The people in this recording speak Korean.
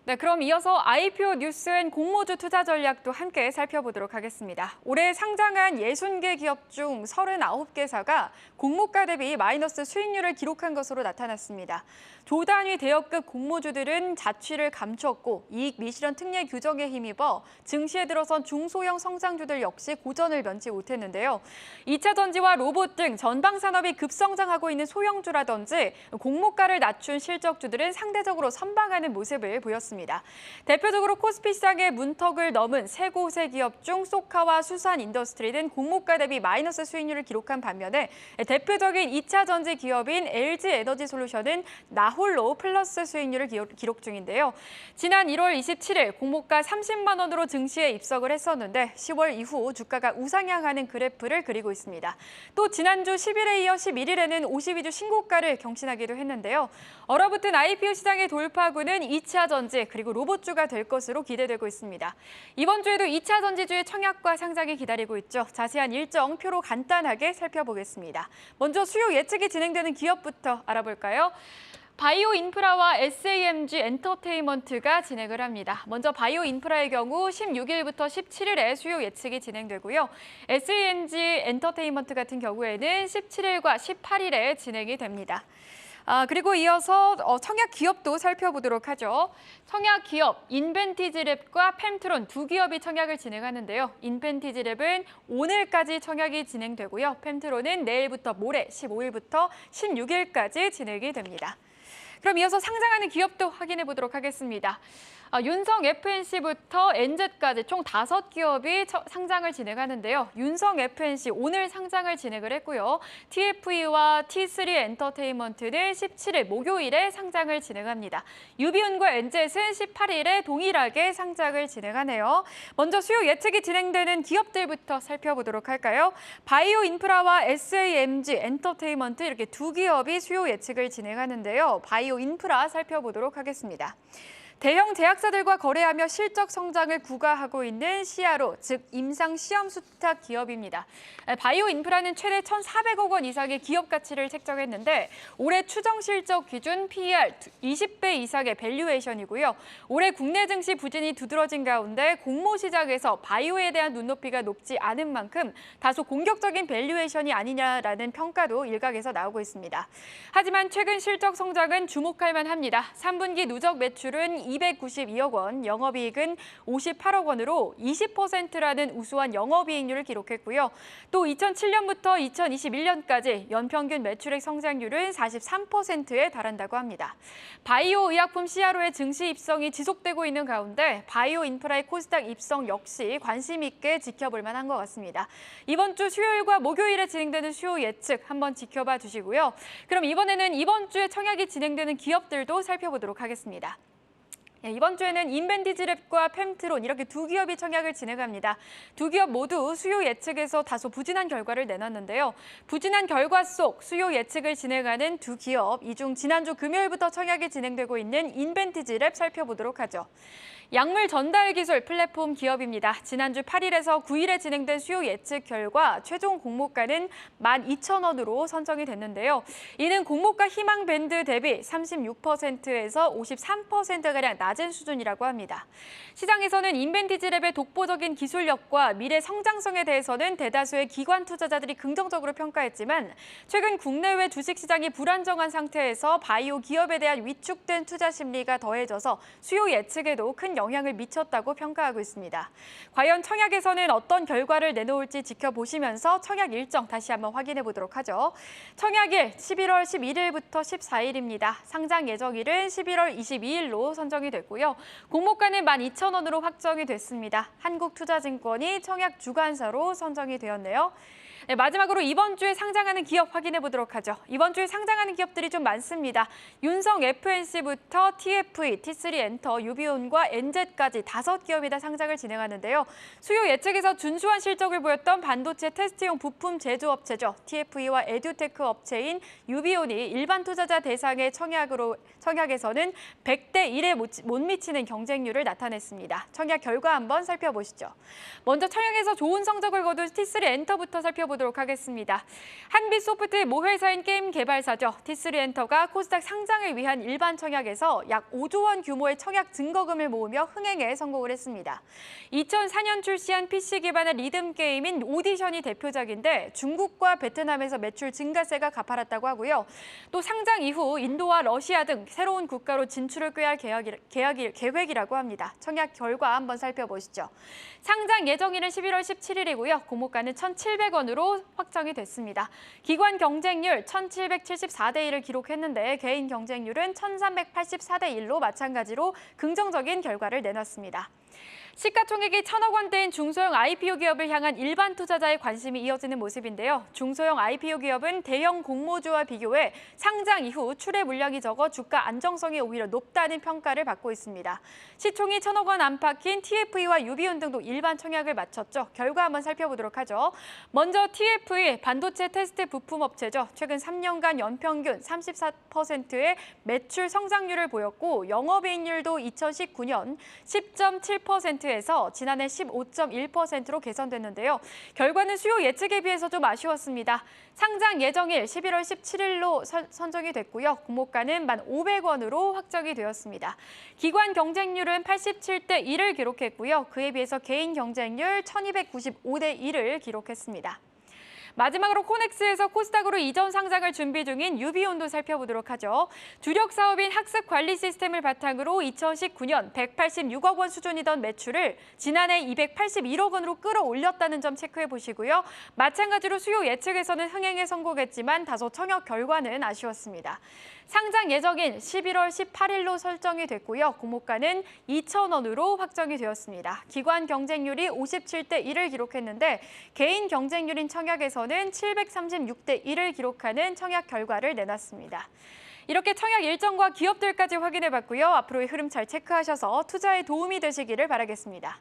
네, 그럼 이어서 IPO 뉴스엔 공모주 투자 전략도 함께 살펴보도록 하겠습니다. 올해 상장한 60개 기업 중 39개사가 공모가 대비 마이너스 수익률을 기록한 것으로 나타났습니다. 조단위 대여급 공모주들은 자취를 감췄고 이익 미실현 특례 규정에 힘입어 증시에 들어선 중소형 성장주들 역시 고전을 면치 못했는데요. 2차 전지와 로봇 등 전방 산업이 급성장하고 있는 소형주라든지 공모가를 낮춘 실적주들은 상대적으로 선방하는 모습을 보였습니다. 대표적으로 코스피 시장의 문턱을 넘은 세 곳의 기업 중 소카와 수산인더스트리는 공모가 대비 마이너스 수익률을 기록한 반면에 대표적인 2차 전지 기업인 LG에너지솔루션은 나홀로 플러스 수익률을 기록 중인데요. 지난 1월 27일 공모가 30만 원으로 증시에 입석을 했었는데 10월 이후 주가가 우상향하는 그래프를 그리고 있습니다. 또 지난주 10일에 이어 11일에는 52주 신고가를 경신하기도 했는데요. 얼어붙은 IPO 시장의 돌파구는 2차 전지 그리고 로봇주가 될 것으로 기대되고 있습니다. 이번 주에도 2차 전지주의 청약과 상장이 기다리고 있죠. 자세한 일정 표로 간단하게 살펴보겠습니다. 먼저 수요 예측이 진행되는 기업부터 알아볼까요? 바이오 인프라와 SAMG 엔터테인먼트가 진행을 합니다. 먼저 바이오 인프라의 경우 16일부터 17일에 수요 예측이 진행되고요. SAMG 엔터테인먼트 같은 경우에는 17일과 18일에 진행이 됩니다. 그리고 이어서 청약 기업도 살펴보도록 하죠. 청약 기업 인벤티지랩과 펜트론 두 기업이 청약을 진행하는데요. 인벤티지랩은 오늘까지 청약이 진행되고요. 펜트론은 내일부터 모레 15일부터 16일까지 진행이 됩니다. 그럼 이어서 상장하는 기업도 확인해 보도록 하겠습니다. 윤성 FNC부터 NZ까지 총 5기업이 상장을 진행하는데요. 윤성 FNC 오늘 상장을 진행을 했고요. TFE와 T3 엔터테인먼트는 17일 목요일에 상장을 진행합니다. 유비온과 엔젯은 18일에 동일하게 상장을 진행하네요. 먼저 수요 예측이 진행되는 기업들부터 살펴보도록 할까요? 바이오 인프라와 SAMG 엔터테인먼트 이렇게 두 기업이 수요 예측을 진행하는데요. 바이오 인프라 살펴보도록 하겠습니다. 대형 제약사들과 거래하며 실적 성장을 구가하고 있는 CRO, 즉 임상 시험 수탁 기업입니다. 바이오 인프라는 최대 1,400억 원 이상의 기업 가치를 책정했는데 올해 추정 실적 기준 PER 20배 이상의 밸류에이션이고요. 올해 국내 증시 부진이 두드러진 가운데 공모 시장에서 바이오에 대한 눈높이가 높지 않은 만큼 다소 공격적인 밸류에이션이 아니냐라는 평가도 일각에서 나오고 있습니다. 하지만 최근 실적 성장은 주목할 만합니다. 3분기 누적 매출은 292억 원, 영업이익은 58억 원으로 20%라는 우수한 영업이익률을 기록했고요. 또 2007년부터 2021년까지 연평균 매출액 성장률은 43%에 달한다고 합니다. 바이오 의약품 CRO의 증시 입성이 지속되고 있는 가운데 바이오 인프라의 코스닥 입성 역시 관심 있게 지켜볼 만한 것 같습니다. 이번 주 수요일과 목요일에 진행되는 수요 예측 한번 지켜봐 주시고요. 그럼 이번에는 이번 주에 청약이 진행되는 기업들도 살펴보도록 하겠습니다. 이번 주에는 인벤티지랩과 펜트론 이렇게 두 기업이 청약을 진행합니다. 두 기업 모두 수요 예측에서 다소 부진한 결과를 내놨는데요. 부진한 결과 속 수요 예측을 진행하는 두 기업, 이 중 지난주 금요일부터 청약이 진행되고 있는 인벤티지랩 살펴보도록 하죠. 약물 전달 기술 플랫폼 기업입니다. 지난주 8일에서 9일에 진행된 수요 예측 결과 최종 공모가는 12,000원으로 선정이 됐는데요. 이는 공모가 희망 밴드 대비 36%에서 53%가량 낮은 수준이라고 합니다. 시장에서는 인벤티지랩의 독보적인 기술력과 미래 성장성에 대해서는 대다수의 기관 투자자들이 긍정적으로 평가했지만 최근 국내외 주식시장이 불안정한 상태에서 바이오 기업에 대한 위축된 투자 심리가 더해져서 수요 예측에도 큰 영향을 미쳤다고 평가하고 있습니다. 과연 청약에서는 어떤 결과를 내놓을지 지켜보시면서 청약 일정 다시 한번 확인해 보도록 하죠. 청약일 11월 11일부터 14일입니다. 상장 예정일은 11월 22일로 선정이 됐고요. 공모가는 12,000원으로 확정이 됐습니다. 한국투자증권이 청약 주관사로 선정이 되었네요. 네, 마지막으로 이번 주에 상장하는 기업 확인해 보도록 하죠. 이번 주에 상장하는 기업들이 좀 많습니다. 윤성 FNC부터 TFE, T3 엔터, 유비온과 엔젯까지 5기업이 다 상장을 진행하는데요. 수요 예측에서 준수한 실적을 보였던 반도체 테스트용 부품 제조업체죠. TFE와 에듀테크 업체인 유비온이 일반 투자자 대상의 청약에서는 100대 1에 못 미치는 경쟁률을 나타냈습니다. 청약 결과 한번 살펴보시죠. 먼저 청약에서 좋은 성적을 거둔 T3 엔터부터 살펴보시죠. 살펴보도록 하겠습니다. 한빛소프트 모회사인 게임 개발사죠. T3엔터가 코스닥 상장을 위한 일반 청약에서 약 5조 원 규모의 청약 증거금을 모으며 흥행에 성공을 했습니다. 2004년 출시한 PC 기반의 리듬 게임인 오디션이 대표작인데 중국과 베트남에서 매출 증가세가 가팔랐다고 하고요. 또 상장 이후 인도와 러시아 등 새로운 국가로 진출을 꾀할 계획이라고 합니다. 청약 결과 한번 살펴보시죠. 상장 예정일은 11월 17일이고요. 공모가는 1,700원으로 확정이 됐습니다. 기관 경쟁률 1,774대 1을 기록했는데 개인 경쟁률은 1,384대 1로 마찬가지로 긍정적인 결과를 내놨습니다. 시가총액이 1,000억 원대인 중소형 IPO 기업을 향한 일반 투자자의 관심이 이어지는 모습인데요. 중소형 IPO 기업은 대형 공모주와 비교해 상장 이후 출회 물량이 적어 주가 안정성이 오히려 높다는 평가를 받고 있습니다. 시총이 1,000억 원 안팎인 TFE와 유비온 등도 일반 청약을 마쳤죠. 결과 한번 살펴보도록 하죠. 먼저 TFE, 반도체 테스트 부품 업체죠. 최근 3년간 연평균 34%의 매출 성장률을 보였고 영업이익률도 2019년 10.7%에서 지난해 15.1%로 개선됐는데요. 결과는 수요 예측에 비해서 좀 아쉬웠습니다. 상장 예정일 11월 17일로 선정이 됐고요. 공모가는 1,500원으로 확정이 되었습니다. 기관 경쟁률은 87대 1을 기록했고요. 그에 비해서 개인 경쟁률 1,295대 1을 기록했습니다. 마지막으로 코넥스에서 코스닥으로 이전 상장을 준비 중인 유비온도 살펴보도록 하죠. 주력 사업인 학습 관리 시스템을 바탕으로 2019년 186억 원 수준이던 매출을 지난해 281억 원으로 끌어올렸다는 점 체크해 보시고요. 마찬가지로 수요 예측에서는 흥행에 성공했지만 다소 청약 결과는 아쉬웠습니다. 상장 예정인 11월 18일로 설정이 됐고요. 공모가는 2,000원으로 확정이 되었습니다. 기관 경쟁률이 57대 1을 기록했는데 개인 경쟁률인 청약에서는 736대 1을 기록하는 청약 결과를 내놨습니다. 이렇게 청약 일정과 기업들까지 확인해봤고요. 앞으로의 흐름 잘 체크하셔서 투자에 도움이 되시기를 바라겠습니다.